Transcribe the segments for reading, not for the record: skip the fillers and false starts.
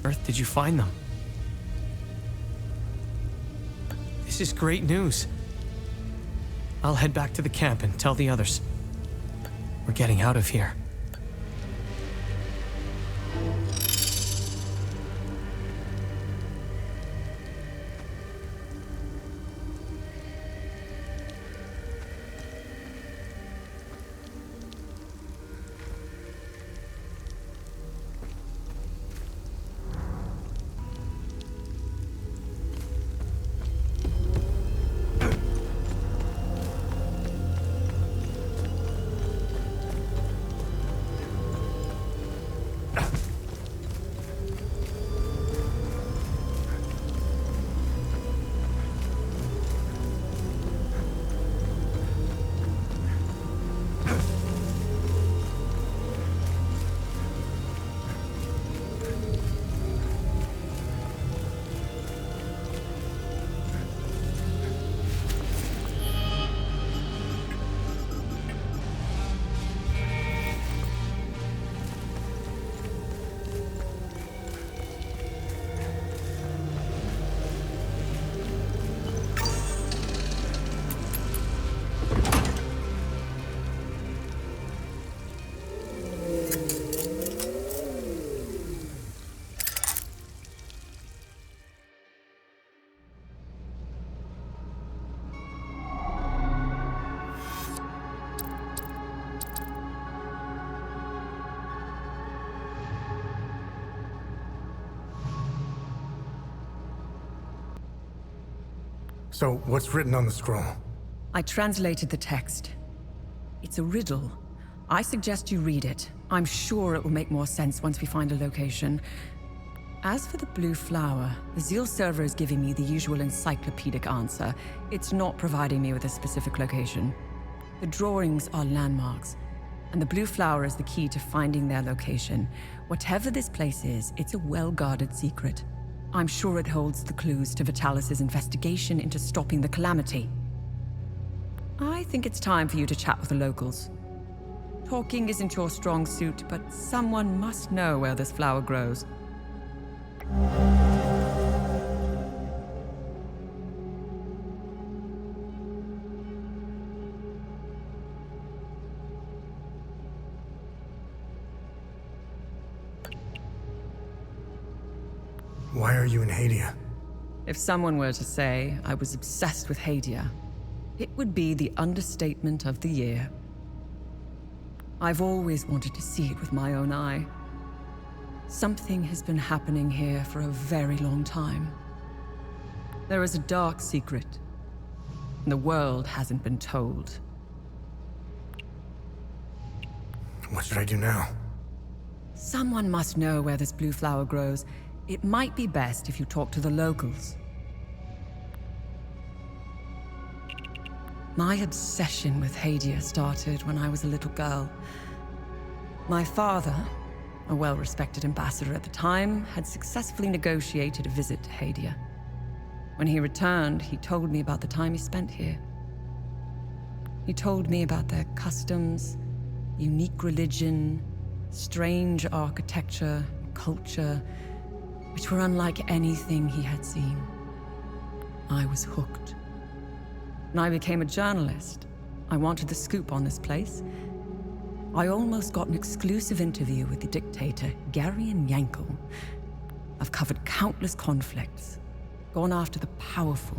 earth did you find them? This is great news. I'll head back to the camp and tell the others. We're getting out of here. So, what's written on the scroll? I translated the text. It's a riddle. I suggest you read it. I'm sure it will make more sense once we find a location. As for the blue flower, the Zeal server is giving me the usual encyclopedic answer. It's not providing me with a specific location. The drawings are landmarks, and the blue flower is the key to finding their location. Whatever this place is, it's a well-guarded secret. I'm sure it holds the clues to Vitalis' investigation into stopping the calamity. I think it's time for you to chat with the locals. Talking isn't your strong suit, but someone must know where this flower grows. Why are you in Hadia? If someone were to say I was obsessed with Hadia, it would be the understatement of the year. I've always wanted to see it with my own eye. Something has been happening here for a very long time. There is a dark secret, and the world hasn't been told. What should I do now? Someone must know where this blue flower grows. It might be best if you talk to the locals. My obsession with Hadia started when I was a little girl. My father, a well-respected ambassador at the time, had successfully negotiated a visit to Hadia. When he returned, he told me about the time he spent here. He told me about their customs, unique religion, strange architecture, culture, which were unlike anything he had seen. I was hooked. When I became a journalist, I wanted the scoop on this place. I almost got an exclusive interview with the dictator, Garion Yankel. I've covered countless conflicts, gone after the powerful,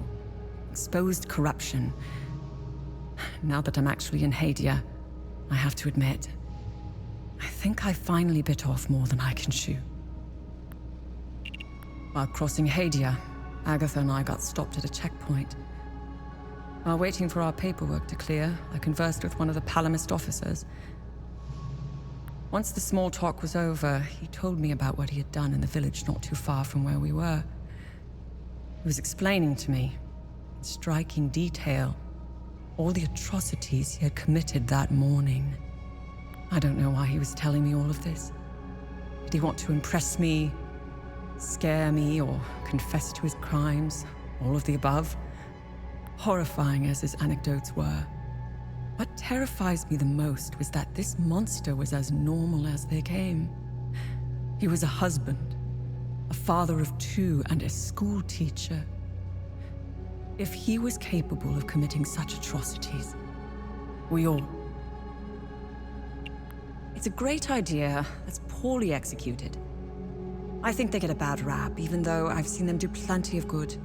exposed corruption. Now that I'm actually in Hadia, I have to admit, I think I finally bit off more than I can chew. While crossing Hadia, Agatha and I got stopped at a checkpoint. While waiting for our paperwork to clear, I conversed with one of the Palamist officers. Once the small talk was over, he told me about what he had done in the village not too far from where we were. He was explaining to me, in striking detail, all the atrocities he had committed that morning. I don't know why he was telling me all of this. Did he want to impress me, scare me, or confess to his crimes? All of the above? Horrifying as his anecdotes were, what terrifies me the most was that this monster was as normal as they came. He was a husband, a father of two, and a school teacher. If he was capable of committing such atrocities, we all... It's a great idea that's poorly executed. I think they get a bad rap, even though I've seen them do plenty of good.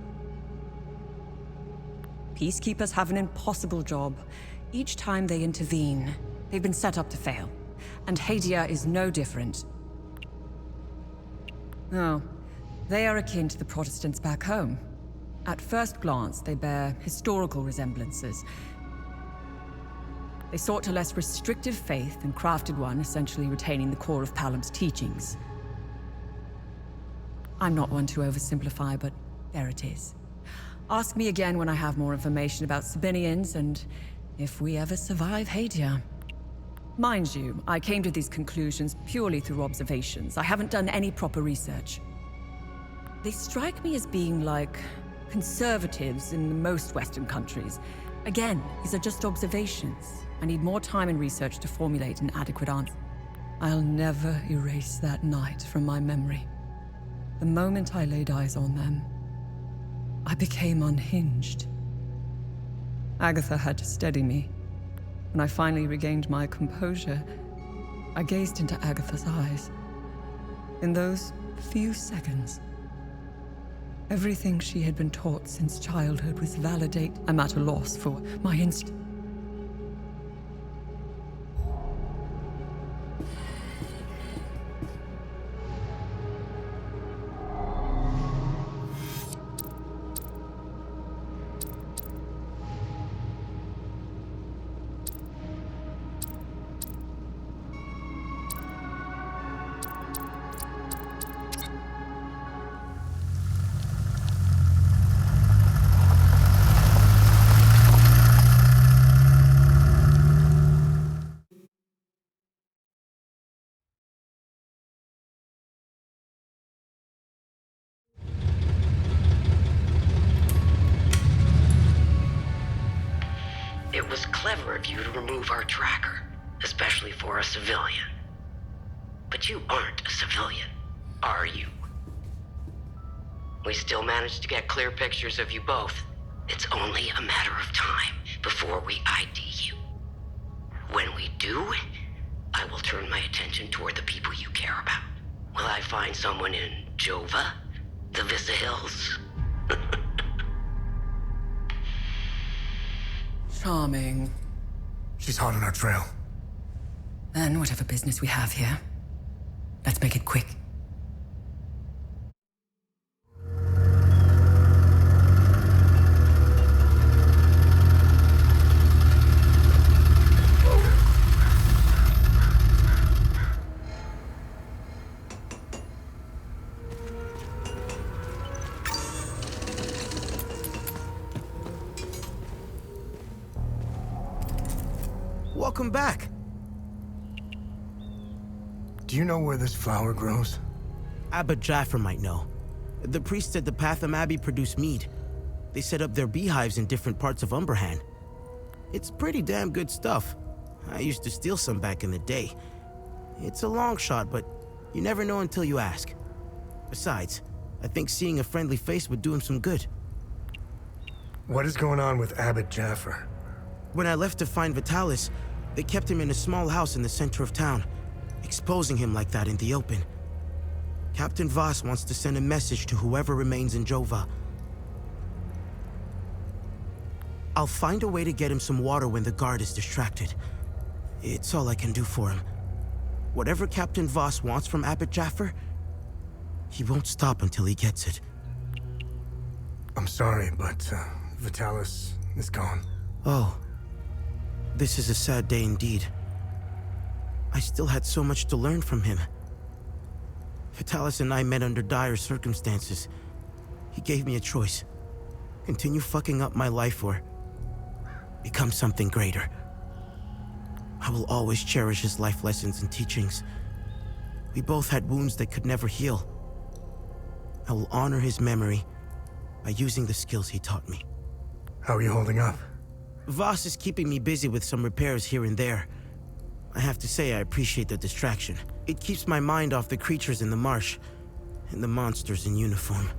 Peacekeepers have an impossible job. Each time they intervene, they've been set up to fail. And Hadia is no different. Oh, they are akin to the Protestants back home. At first glance, they bear historical resemblances. They sought a less restrictive faith and crafted one essentially retaining the core of Palam's teachings. I'm not one to oversimplify, but there it is. Ask me again when I have more information about Sabinians and if we ever survive Hadia. Mind you, I came to these conclusions purely through observations. I haven't done any proper research. They strike me as being like conservatives in most Western countries. Again, these are just observations. I need more time and research to formulate an adequate answer. I'll never erase that night from my memory. The moment I laid eyes on them, I became unhinged. Agatha had to steady me. When I finally regained my composure, I gazed into Agatha's eyes. In those few seconds, everything she had been taught since childhood was validate. I'm at a loss for my instinct. It was clever of you to remove our tracker, especially for a civilian. But you aren't a civilian, are you? We still managed to get clear pictures of you both. It's only a matter of time before we ID you. When we do, I will turn my attention toward the people you care about. Will I find someone in Jova? The Vista Hills? Charming. She's hot on our trail. Then whatever business we have here, let's make it quick. Welcome back. Do you know where this flower grows? Abbot Jaffer might know. The priests at the Patham Abbey produce mead. They set up their beehives in different parts of Umberhan. It's pretty damn good stuff. I used to steal some back in the day. It's a long shot, but you never know until you ask. Besides, I think seeing a friendly face would do him some good. What is going on with Abbot Jaffer? When I left to find Vitalis, they kept him in a small house in the center of town, exposing him like that in the open. Captain Voss wants to send a message to whoever remains in Jova. I'll find a way to get him some water when the guard is distracted. It's all I can do for him. Whatever Captain Voss wants from Abbot Jaffer, he won't stop until he gets it. I'm sorry, but Vitalis is gone. Oh. This is a sad day indeed. I still had so much to learn from him. Vitalis and I met under dire circumstances. He gave me a choice. Continue fucking up my life or become something greater. I will always cherish his life lessons and teachings. We both had wounds that could never heal. I will honor his memory by using the skills he taught me. How are you holding up? Voss is keeping me busy with some repairs here and there. I have to say I appreciate the distraction. It keeps my mind off the creatures in the marsh. and the monsters in uniform.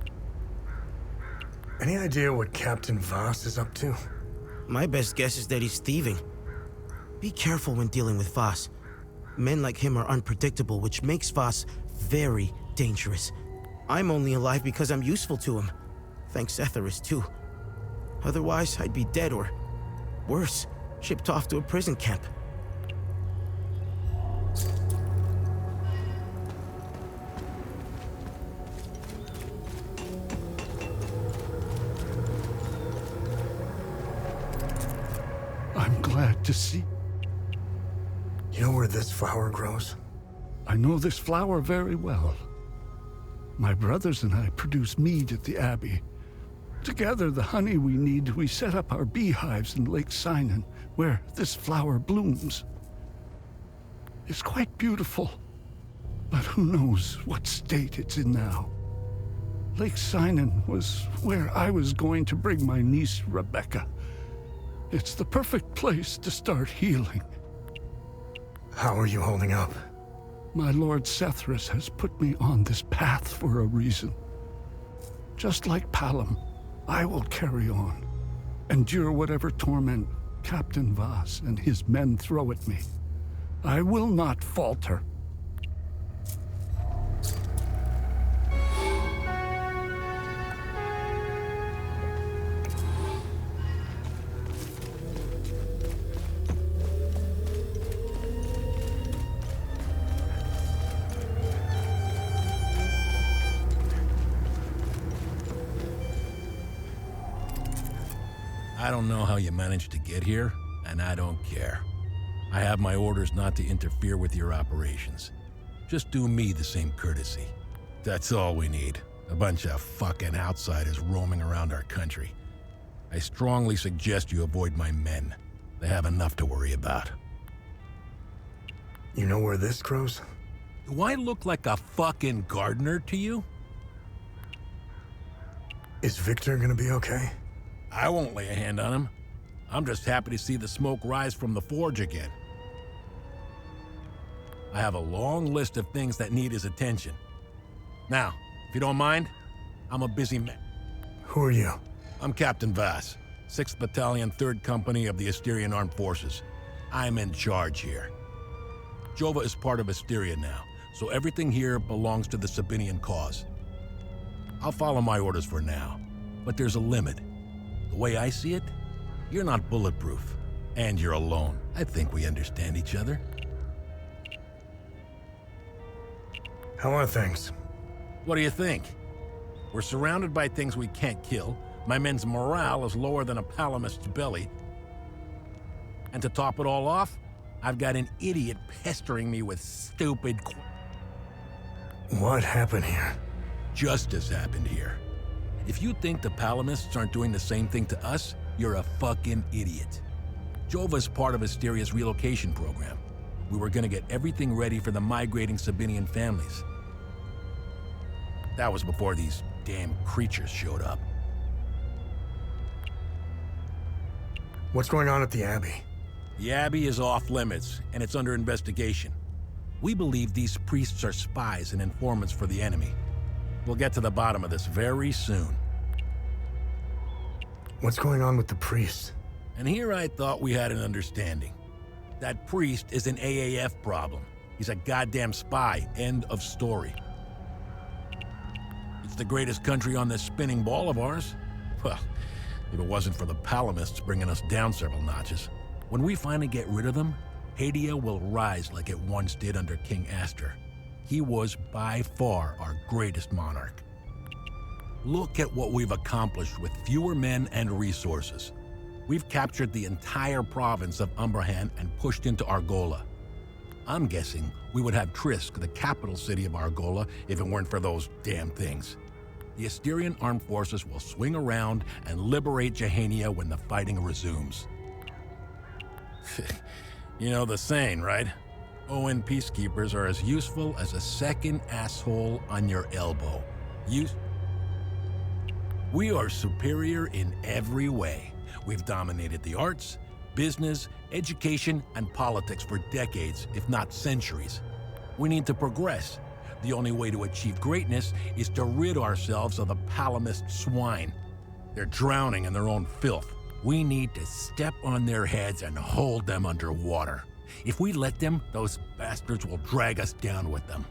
Any idea what Captain Voss is up to? My best guess is that he's thieving. Be careful when dealing with Voss. Men like him are unpredictable, which makes Voss very dangerous. I'm only alive because I'm useful to him. Thanks Etheris, too. Otherwise, I'd be dead or, worse, shipped off to a prison camp. I'm glad to see. You know where this flower grows? I know this flower very well. My brothers and I produce mead at the Abbey. Together, the honey we need, we set up our beehives in Lake Sinan, where this flower blooms. It's quite beautiful, but who knows what state it's in now. Lake Sinan was where I was going to bring my niece, Rebecca. It's the perfect place to start healing. How are you holding up? My Lord Sethris has put me on this path for a reason. Just like Palom, I will carry on, endure whatever torment Captain Voss and his men throw at me. I will not falter. I don't know how you managed to get here, and I don't care. I have my orders not to interfere with your operations. Just do me the same courtesy. That's all we need. A bunch of fucking outsiders roaming around our country. I strongly suggest you avoid my men. They have enough to worry about. You know where this grows? Do I look like a fucking gardener to you? Is Victor gonna be okay? I won't lay a hand on him. I'm just happy to see the smoke rise from the forge again. I have a long list of things that need his attention. Now, if you don't mind, I'm a busy man. Who are you? I'm Captain Voss, 6th Battalion, 3rd Company of the Asterian Armed Forces. I'm in charge here. Jova is part of Asteria now, so everything here belongs to the Sabinian cause. I'll follow my orders for now, but there's a limit. The way I see it, you're not bulletproof, and you're alone. I think we understand each other. How are things? What do you think? We're surrounded by things we can't kill. My men's morale is lower than a palamist's belly. And to top it all off, I've got an idiot pestering me with stupid What happened here? Justice happened here. If you think the palamists aren't doing the same thing to us, you're a fucking idiot. Jova's part of Asteria's relocation program. We were gonna get everything ready for the migrating Sabinian families. That was before these damn creatures showed up. What's going on at the Abbey? The Abbey is off limits, and it's under investigation. We believe these priests are spies and informants for the enemy. We'll get to the bottom of this very soon. What's going on with the priest? And here I thought we had an understanding. That priest is an AAF problem. He's a goddamn spy. End of story. It's the greatest country on this spinning ball of ours. Well, if it wasn't for the palamists bringing us down several notches. When we finally get rid of them, Hadia will rise like it once did under King Aster. He was by far our greatest monarch. Look at what we've accomplished with fewer men and resources. We've captured the entire province of Umbrahan and pushed into Argola. I'm guessing we would have Trisk, the capital city of Argola, if it weren't for those damn things. The Asterian armed forces will swing around and liberate Jehania when the fighting resumes. You know the saying, right? ON peacekeepers are as useful as a second asshole on your elbow. We are superior in every way. We've dominated the arts, business, education, and politics for decades, if not centuries. We need to progress. The only way to achieve greatness is to rid ourselves of the Palamist swine. They're drowning in their own filth. We need to step on their heads and hold them underwater. If we let them, those bastards will drag us down with them.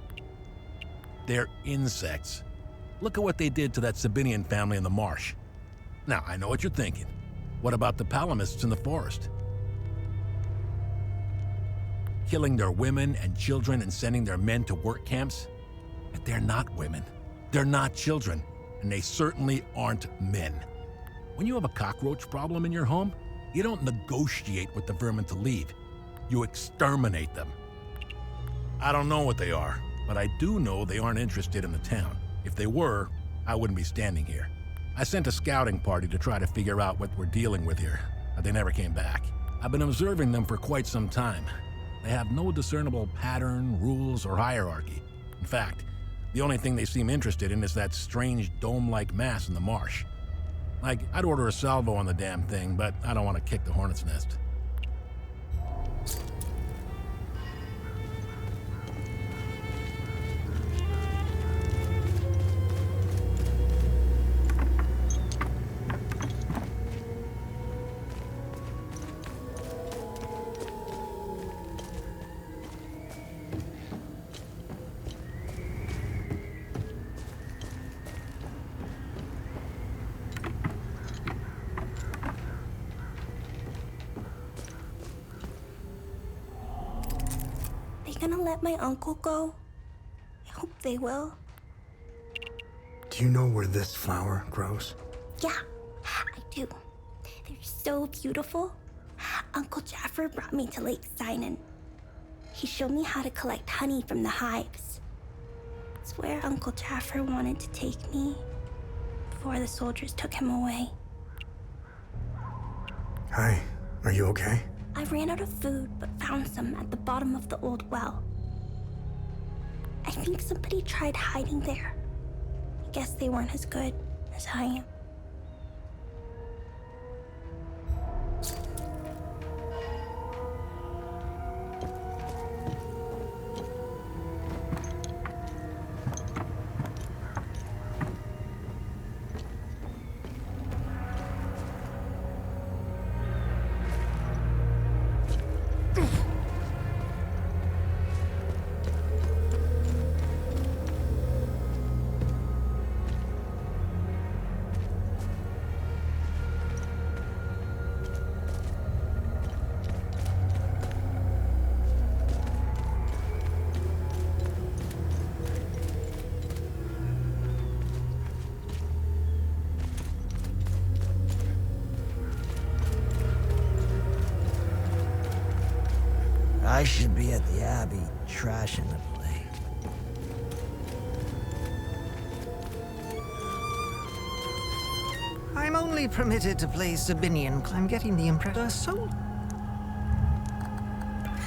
They're insects. Look at what they did to that Sabinian family in the marsh. Now, I know what you're thinking. What about the Palamists in the forest? Killing their women and children and sending their men to work camps? But they're not women. They're not children. And they certainly aren't men. When you have a cockroach problem in your home, you don't negotiate with the vermin to leave. You exterminate them. I don't know what they are, but I do know they aren't interested in the town. If they were, I wouldn't be standing here. I sent a scouting party to try to figure out what we're dealing with here, but they never came back. I've been observing them for quite some time. They have no discernible pattern, rules, or hierarchy. In fact, the only thing they seem interested in is that strange dome-like mass in the marsh. Like, I'd order a salvo on the damn thing, but I don't want to kick the hornet's nest. Gonna let my uncle go? I hope they will. Do you know where this flower grows? Yeah, I do. They're so beautiful. Uncle Jaffer brought me to Lake Sinan. He showed me how to collect honey from the hives. It's where Uncle Jaffer wanted to take me before the soldiers took him away. Hi, are you okay? I ran out of food, but found some at the bottom of the old well. I think somebody tried hiding there. I guess they weren't as good as I am. I should be at the Abbey, trashing the place. I'm only permitted to play Sabinian. I'm getting the impression. So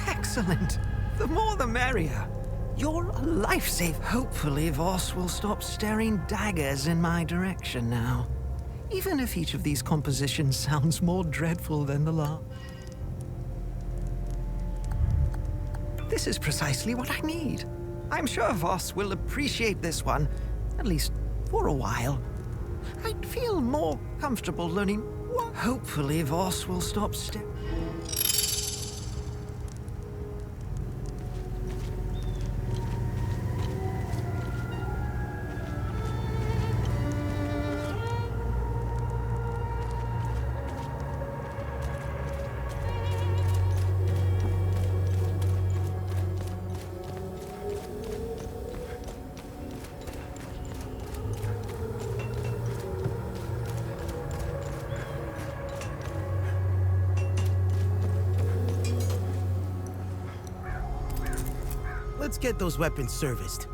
excellent. The more the merrier. You're a lifesaver. Hopefully Voss will stop staring daggers in my direction now. Even if each of these compositions sounds more dreadful than the last. This is precisely what I need. I'm sure Voss will appreciate this one, at least for a while. I'd feel more comfortable learning what. Hopefully Voss will stop Let's get those weapons serviced.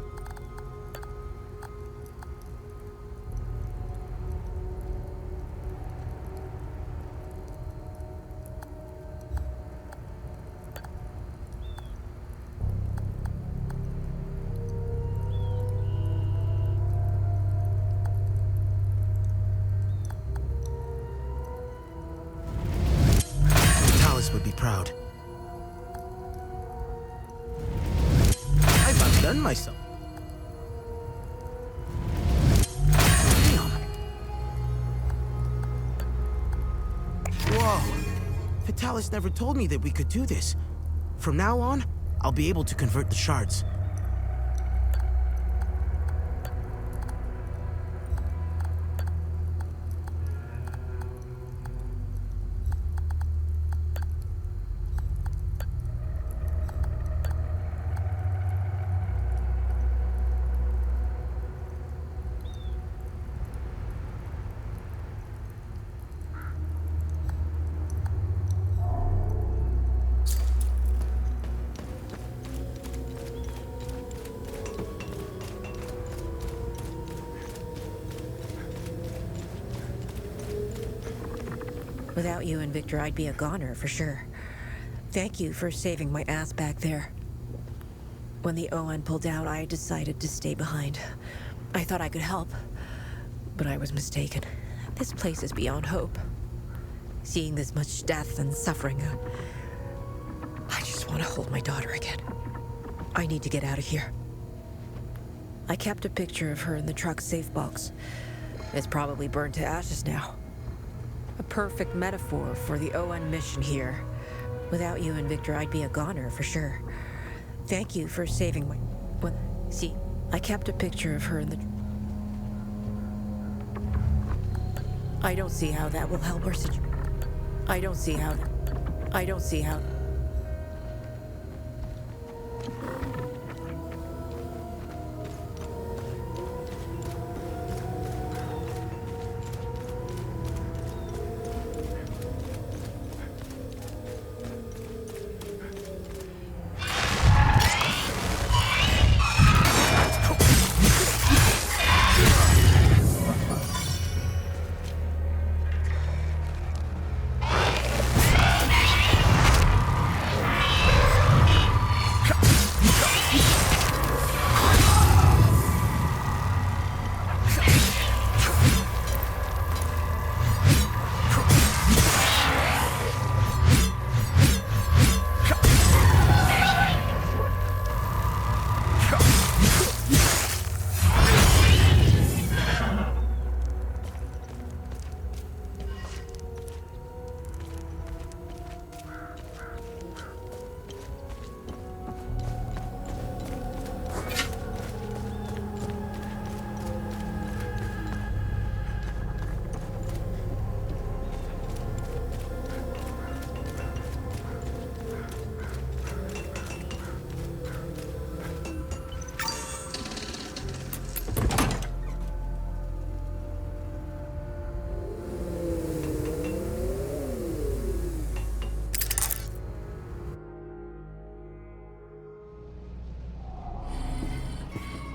Talus would be proud. I've outdone myself. Vitalis never told me that we could do this. From now on, I'll be able to convert the shards. Without you and Victor, I'd be a goner for sure. Thank you for saving my ass back there. When the ON pulled out, I decided to stay behind. I thought I could help, but I was mistaken. This place is beyond hope. Seeing this much death and suffering, I just want to hold my daughter again. I need to get out of here. I kept a picture of her in the truck's safe box. It's probably burned to ashes now. A perfect metaphor for the ON mission here. Without you and Victor, I'd be a goner for sure. Thank you for saving my... What? See, I kept a picture of her in the... I don't see how that will help her situation. I don't see how...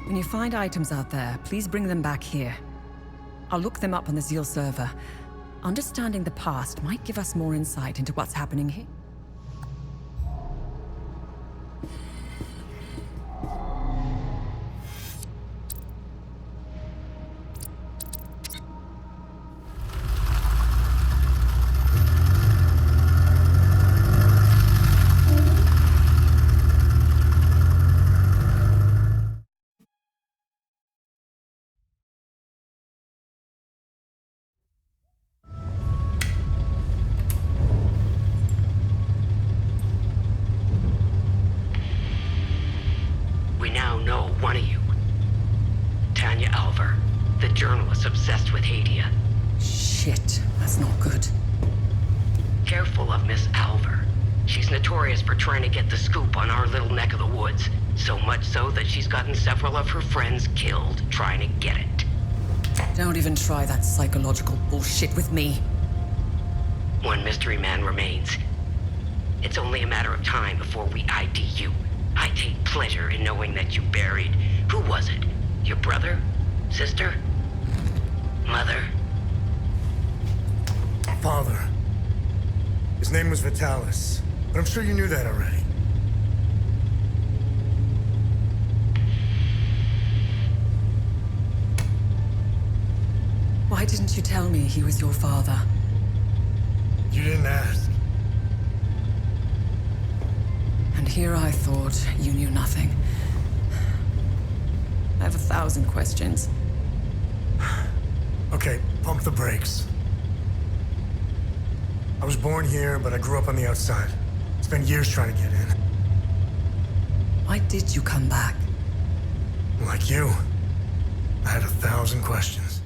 When you find items out there, please bring them back here. I'll look them up on the Zeal server. Understanding the past might give us more insight into what's happening here. One of you. Tanya Alver, the journalist obsessed with Hadia. Shit, that's not good. Careful of Miss Alver. She's notorious for trying to get the scoop on our little neck of the woods. So much so that she's gotten several of her friends killed trying to get it. Don't even try that psychological bullshit with me. One mystery man remains. It's only a matter of time before we ID you. I take pleasure in knowing that you buried... Who was it? Your brother? Sister? Mother? Father. His name was Vitalis, but I'm sure you knew that already. Why didn't you tell me he was your father? You didn't ask. And here I thought you knew nothing. I have 1,000 questions. Okay, pump the brakes. I was born here, but I grew up on the outside. Spent years trying to get in. Why did you come back? Like you, I had 1,000 questions.